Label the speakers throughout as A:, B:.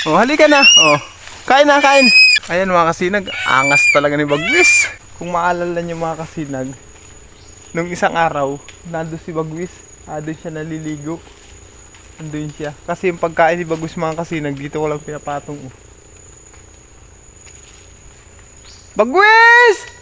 A: Oh, halika na. Oh, kain na, kain. Ayan mga kasinag, angas talaga ni Bagwis. Kung maalala niyo mga kasinag, nung isang araw, nandun si Bagwis. Doon siya naliligo. Nandun siya. Kasi yung pagkain ni Bagwis mga kasinag, dito ko lang pinapatong. Oh. Bagwis!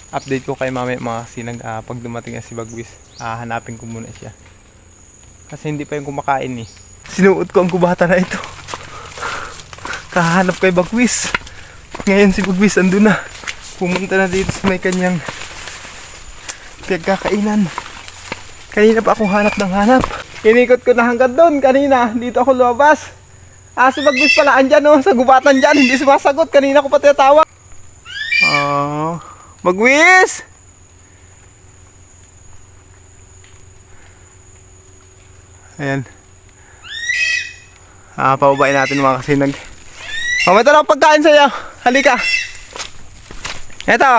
A: Update ko kay mami mga kasinag, pag dumating na si Bagwis, hanapin ko muna siya. Kasi hindi pa yung kumakain eh. Sinuot ko ang kubata na ito. Kahanap kay Bagwis. Ngayon si Bagwis andun na. Pumunta na dito sa may kanyang pinagkakainan. Kanina pa ako hanap ng hanap. Inikot ko na hanggang doon kanina. Dito ako lumabas. Si Bagwis pala andyan oh, sa gubatan dyan. Hindi sumasagot. Kanina ko pa tinatawag. Bagwis! Ayan. Pababain natin mga kasinag. May ito lang pagkain sa'yo. Halika. Ito.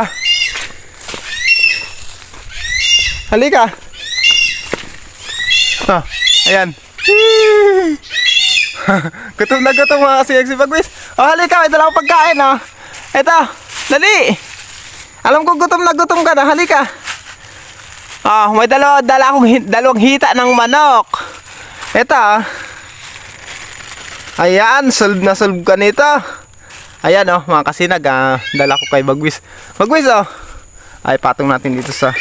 A: Halika. Ayan. Gutom na gutom mga kasinag si Bagwis. Halika. Ito lang pagkain. Ito. Dali. Alam ko gutom na gutom ka na, halika. May dala akong dalawang hita ng manok. Ito. Ayan, solve na solve ka nito. Ayan mga kasinag, dala ko kay Bagwis. Bagwis ay patong natin dito sa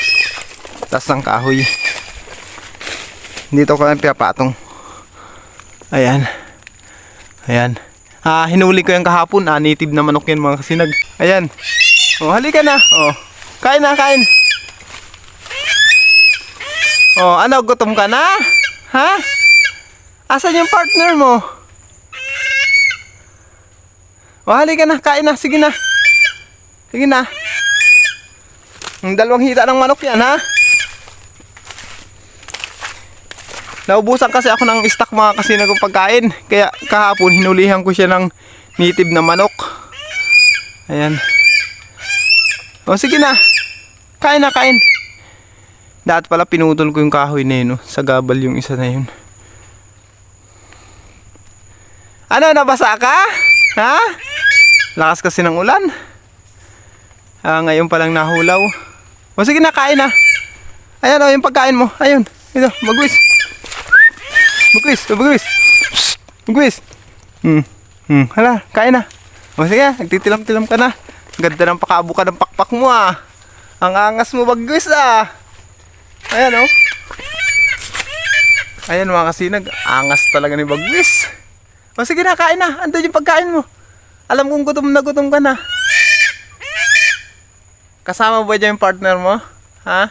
A: taas ng kahoy. Dito ko lang pinapatong. Ayan. Ayan. Hinuli ko yung kahapon, native na manok yan mga kasinag. Ayan. Halika na. Kain na, kain. Ano, gutom ka na? Ha? Asan yung partner mo? Halika na, kain na. Sige na. Sige na. Ang dalawang hita ng manok yan, ha? Naubusan kasi ako ng stock mga kasinag ng pagkain. Kaya kahapon hinulihan ko siya ng native na manok. Ayan. Sige na. Kain na, kain. Dati pala pinutol ko yung kahoy na yun, sa gabal yung isa na yun. Ano, nabasa ka? Ha? Lakas kasi ng ulan. Ngayon palang nahulaw. Sige na, kain na. Ayan yung pagkain mo. Ayun. Ito, Bagwis. Bagwis, Bagwis. Bagwis. Hala, kain na. Sige, nagtitilam-tilam ka na. Ganda ng pakabuka ng pakpak mo Ang angas mo Bagwis Ayan Ayan mga kasinag, angas talaga ni Bagwis. Sige na, kain na. Andun yung pagkain mo. Alam kong gutom na gutom ka na. Kasama ba dyan yung partner mo? Ha?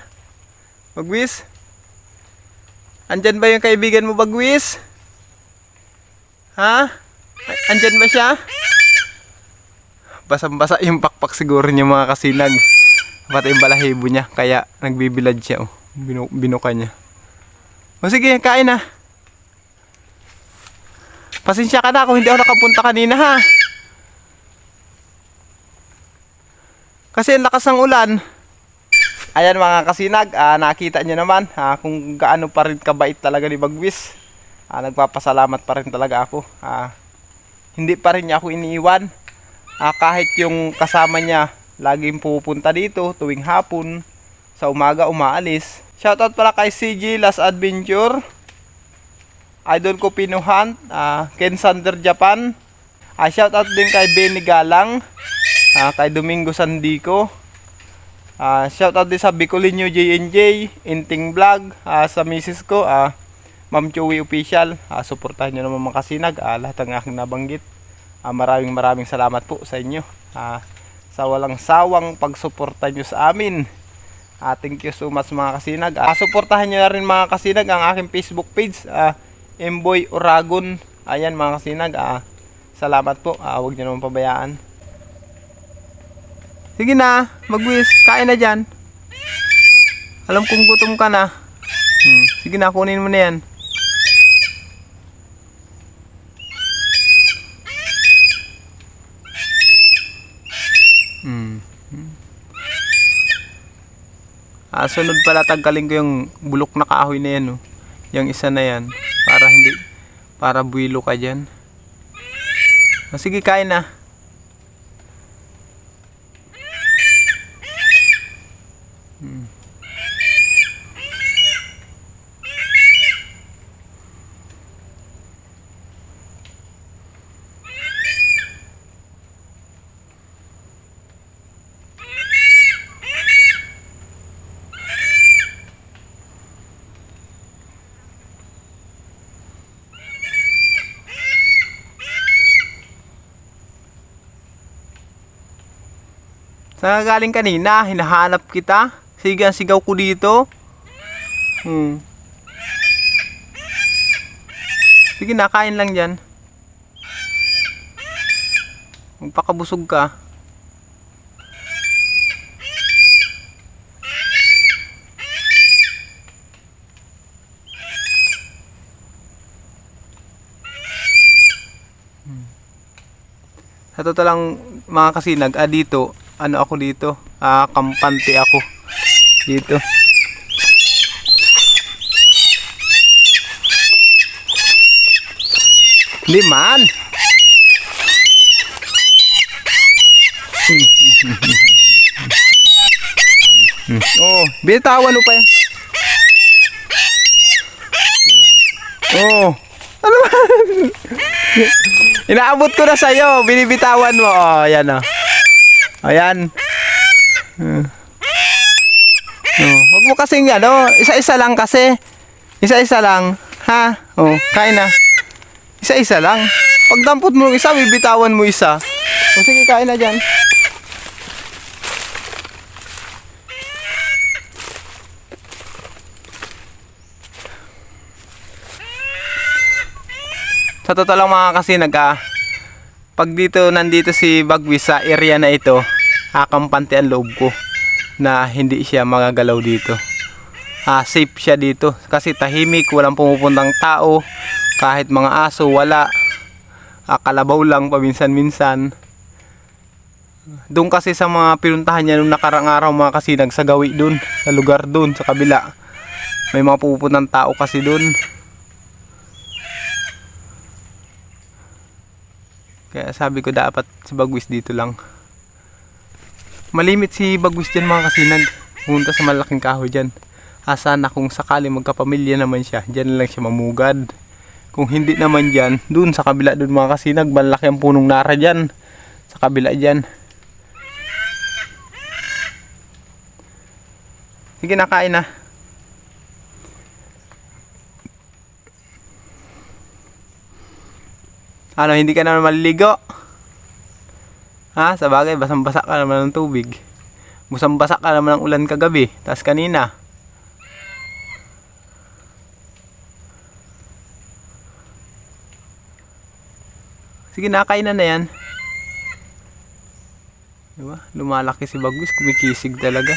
A: Bagwis? Andyan ba yung kaibigan mo Bagwis? Ha? Andyan ba siya? Basang-basa yung pakpak siguro niya mga kasinag. Pati yung balahibo niya. Kaya nagbibilad siya. Binuka niya. Sige, kain na. Pasensya ka na kung hindi ako nakapunta kanina ha. Kasi ang lakas ng ulan. Ayan mga kasinag. Nakita niyo naman kung gaano pa rin kabait talaga ni Bagwis. Nagpapasalamat pa rin talaga ako. Hindi pa rin niya ako iniiwan. Kahit yung kasama niya laging pupunta dito tuwing hapon, sa umaga umaalis. Shoutout pala kay CG Last Adventure, Idol ko Pinuhan, Ken Sander Japan. Shoutout din kay Benny Galang, kay Domingo Sandico. Shoutout din sa Bicolinho JNJ, Inting Vlog, sa misis ko, Ma'am Chewy Official. Suportahan nyo naman mga kasinag, lahat ng aking nabanggit. Maraming salamat po sa inyo sa walang sawang pagsuporta nyo sa amin. Thank you so much mga kasinag. Suportahan nyo na rin mga kasinag ang aking Facebook page, Mboy Oragon. Ayan mga kasinag, salamat po. Huwag nyo naman pabayaan. Sige na, Bagwis, kain na dyan. Alam kong gutom ka na. Sige na, kunin mo na yan. Hmm. Sunod pala tanggalin ko yung bulok na kahoy na yan, oh. Yung isa na yan. Para buwilo ka dyan. Sige, kain na. Saan ka galing kanina? Hinahanap kita. Sige, ang sigaw ko dito. Sige, nakain lang dyan. Magpakabusog ka. Sa totoo lang mga kasinag, dito, ano ako dito? Kampante ako. Dito. Hindi man. Oh, bitawan mo pa yan. Oh. Ano ba? Inaabot ko na sa'yo. Binibitawan mo. Oh, ayan oh. Ayan. Wag mo kasing ano, isa-isa lang kasi. Isa-isa lang. Ha? Oh, kain na. Isa-isa lang. Pag dampot mo isa, bibitawan mo isa. O sige, kain na dyan. Sa totoo lang mga kasinag, pag nandito si Bagwis sa area na ito, kampante ang loob ko na hindi siya magagalaw dito. Safe siya dito kasi tahimik, walang pumupuntang tao, kahit mga aso wala, kalabaw lang paminsan-minsan. Doon kasi sa mga pinuntahan niya nung nakarang araw mga kasinag, sa gawi doon, sa lugar doon, sa kabila, may mga pumupuntang tao kasi doon. Kaya sabi ko dapat si Bagwis dito lang. Malimit si Bagwis dyan mga kasinag. Pumunta sa malaking kahoy dyan. Sana kung sakali magkapamilya naman siya, dyan lang siya mamugad. Kung hindi naman dyan, dun sa kabila dun mga kasinag, malaki ang punong nara dyan. Sa kabila dyan. Sige, nakain na. Ano, hindi ka naman maliligo? Sa bagay, basang-basa ka naman ng tubig. Basang-basa ka naman ng ulan kagabi, tas kanina. Sige, nakain na yan. Diba? Lumalaki si Bagwis, kumikisig talaga.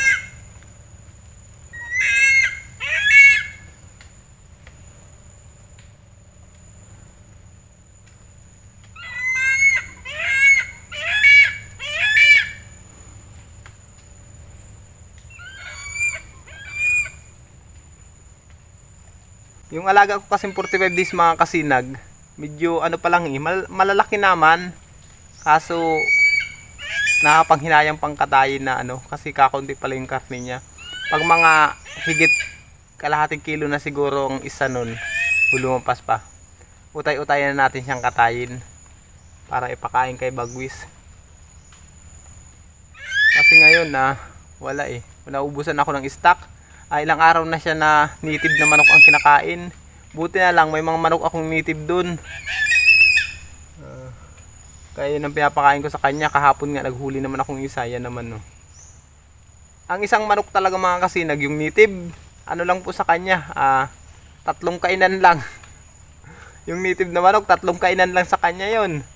A: Yung alaga ko kasi 45 days mga kasinag, medyo ano pa lang malalaki naman. Kaso nakapanghinayang pangkatayin na kasi kakaunti pala yung karne niya. Pag mga higit kalahating kilo na siguro ang isa nun, lumampas pa. Utay-utayan na natin siyang katayin para ipakain kay Bagwis. Kasi ngayon wala Naubusan ako ng stock. Ilang araw na siya na native na manok ang kinakain. Buti na lang may mga manok akong native dun. Kaya yun ang pinapakain ko sa kanya. Kahapon nga naghuli naman akong isa. Yan naman no. Ang isang manok talaga mga kasinag, yung native, ano lang po sa kanya, 3 kainan lang. Yung native na manok, 3 kainan lang sa kanya yon.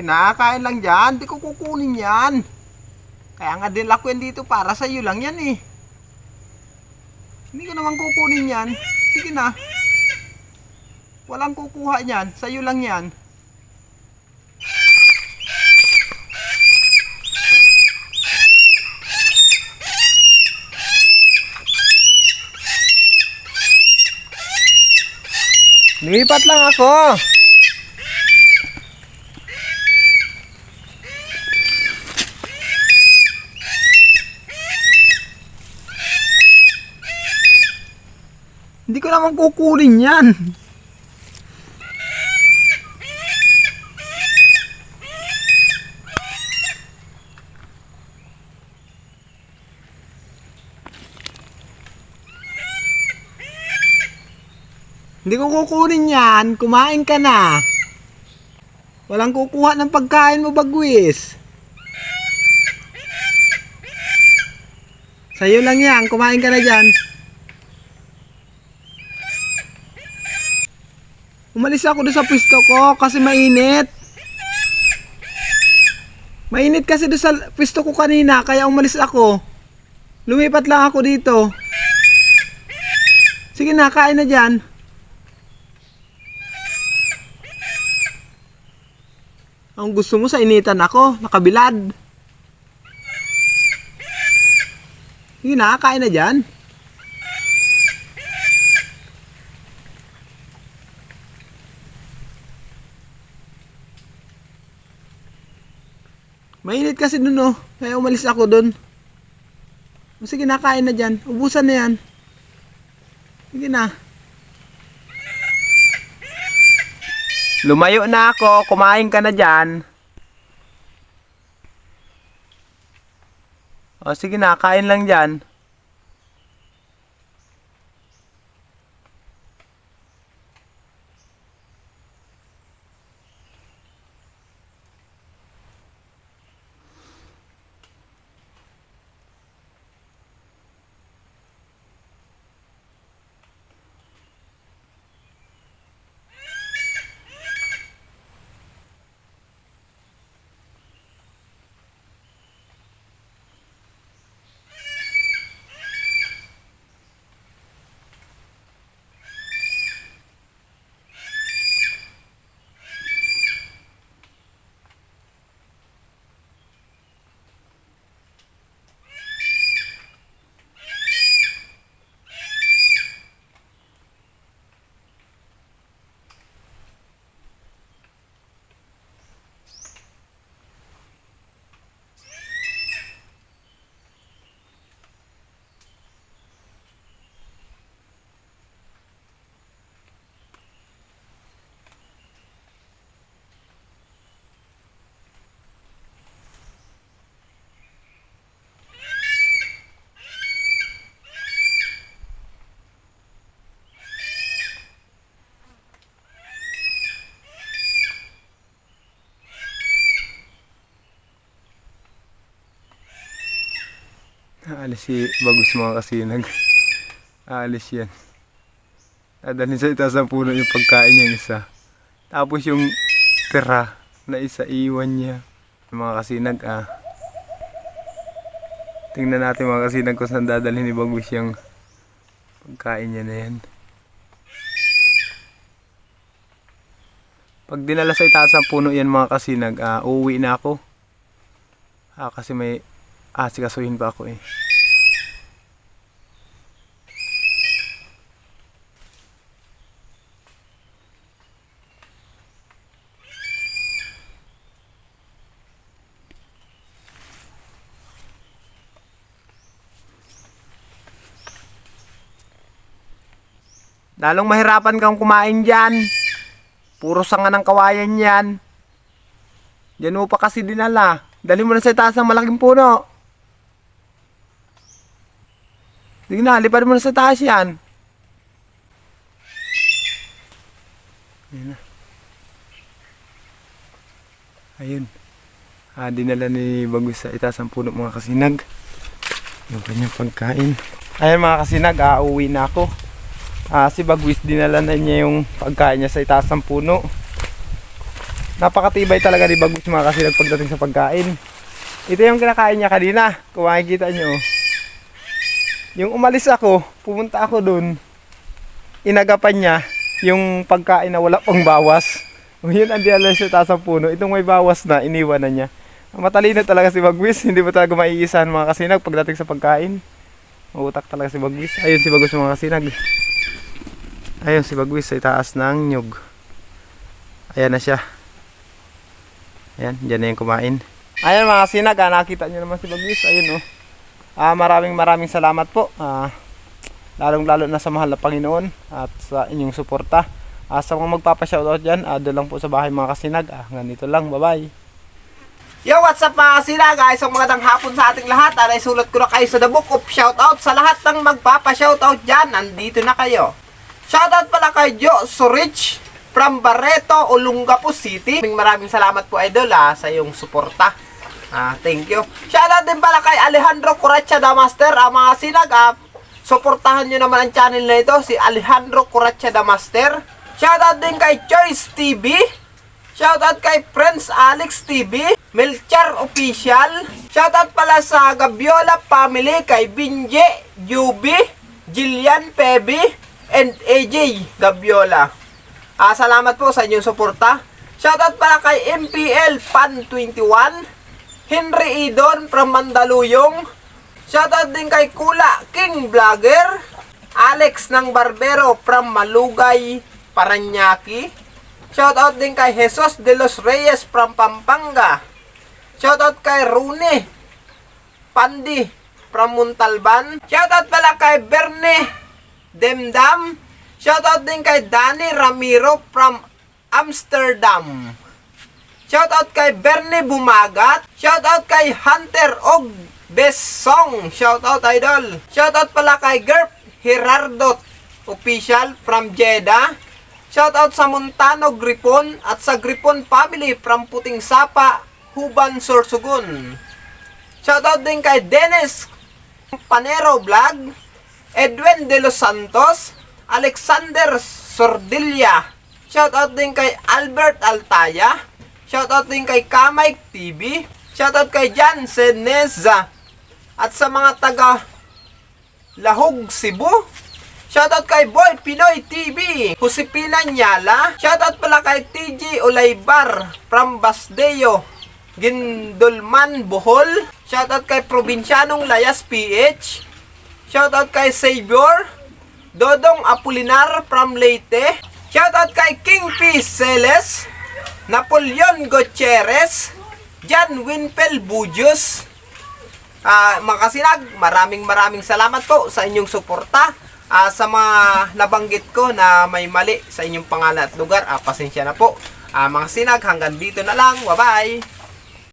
A: Sige na, kain lang dyan. Di ko kukunin yan. Kaya nga din ko yan dito para sa iyo lang yan eh. Hindi ko naman kukunin yan. Sige na. Walang kukuha yan. Sa iyo lang yan. Lumipat lang ako. Hindi ko naman kukunin yan. Hindi ko kukunin yan. Kumain ka na. Walang kukuha ng pagkain mo, Bagwis. Sa'yo lang yan. Kumain ka na dyan. Umalis ako doon sa pwesto ko kasi mainit. Mainit kasi doon sa pwesto ko kanina kaya umalis ako. Lumipat lang ako dito. Sige na, kain na dyan. Ang gusto mo sa initan ako, nakabilad. Sige na, kain na dyan. Mainit kasi dun oh. Kaya umalis ako dun. Sige na, kain na dyan. Ubusan na yan. Sige na. Lumayo na ako. Kumain ka na dyan. O sige na, kain lang dyan. Aalis si Bagus mga kasinag. Aalis yan. Dadalhin sa itaas ng puno yung pagkain niyang isa. Tapos yung tira na isa iwan niya. Mga kasinag tingnan natin mga kasinag kung saan dadalhin ni Bagus yung pagkain niya na yan. Pag dinala sa itaas ng puno yan mga kasinag, uuwi na ako. Kasi may sikasuhin pa ako eh. Lalong mahirapan kang kumain dyan. Puro sanga ng kawayan yan. Diyan mo pa kasi dinala. Dali mo na sa itaas ng malaking puno. Sige na, lipad mo na sa taas yan. Ayun na. Ayun. Dinala ni Bagus sa itaas ng puno mga kasinag. Yung kanyang pagkain. Ayun mga kasinag, uuwi na ako. Si Bagus dinala na niya yung pagkain niya sa itaas ng puno. Napakatibay talaga ni Bagus mga kasinag pagdating sa pagkain. Ito yung kinakain niya kanina. Kung makikita nyo. Yung umalis ako, pumunta ako dun. Inagapan niya yung pagkain na wala pang bawas. O yun ang dialas sa taas ng puno. Itong may bawas na, iniwan na niya. Matalino talaga si Bagwis. Hindi mo talaga maiisahan mga kasinag pagdating sa pagkain. Utak talaga si Bagwis. Ayun si Bagus mga kasinag. Ayun si Bagwis sa taas ng nyug. Ayan na siya. Ayan, dyan na yung kumain. Ayan mga kasinag, nakita nyo naman si Bagwis. Ayun oh. Maraming salamat po. Lalong-lalo na sa mahal na Panginoon at sa inyong suporta. Sa mga magpapa-shoutout dyan, doon lang po sa bahay mga kasinag. Ganito lang, bye-bye. Yo, what's up mga kasinag? Isang magandang hapon sa ating lahat. Isulat ko na kayo sa the book of shoutout. Sa lahat ng magpapa-shoutout dyan, nandito na kayo. Shoutout pala kay Jo Surich from Barreto, Olongapo City. Maraming salamat po idol sa iyong suporta. Thank you. Shoutout din pala kay Alejandro Curacha the Master. Mga sinag, suportahan nyo naman ang channel na ito, si Alejandro Curacha the Master. Shoutout din kay Choice TV. Shoutout kay Prince Alex TV. Melchar Official. Shoutout pala sa Gabiola Family, kay Binje, Juby, Jillian Peby, and AJ Gabiola. Salamat po sa inyong suporta. Shoutout pala kay MPL Pan 21, Henry Idon from Mandaluyong. Shoutout din kay Kula King Vlogger, Alex ng Barbero from Malugay, Paranaque. Shoutout din kay Jesus de los Reyes from Pampanga. Shoutout kay Rune Pandi from Montalban. Shoutout pala kay Berne Demdam. Shoutout din kay Danny Ramiro from Amsterdam. Shoutout kay Berne Bumagat. Shoutout kay Hunter Og Best Song. Shoutout idol. Shoutout pala kay Gerp Gerardo Official from Jeddah. Shoutout sa Montano Gripon at sa Gripon Family from Puting Sapa, Huban, Sorsogon. Shoutout din kay Dennis Panero Vlog, Edwin De Los Santos, Alexander Sordilla. Shoutout din kay Albert Altaya. Shoutout din kay Kamay TV. Shoutout kay Jan Seneza. At sa mga taga Lahog, Cebu. Shoutout kay Boy Pinoy TV. Josepina Nyala. Shoutout pala kay TG Olaybar from Basdeo, Gindulman, Bohol. Shoutout kay Probinsyanong Layas PH. Shoutout kay Savior Dodong Apolinar from Leyte. Shoutout kay King P. Celes, Napoleon Gutierrez, Jan Winpel Bujos. Mga kasinag, maraming salamat po sa inyong suporta. Sa mga nabanggit ko na may mali sa inyong pangalan at lugar, pasensya na po. Mga sinag, hanggang dito na lang. Bye-bye!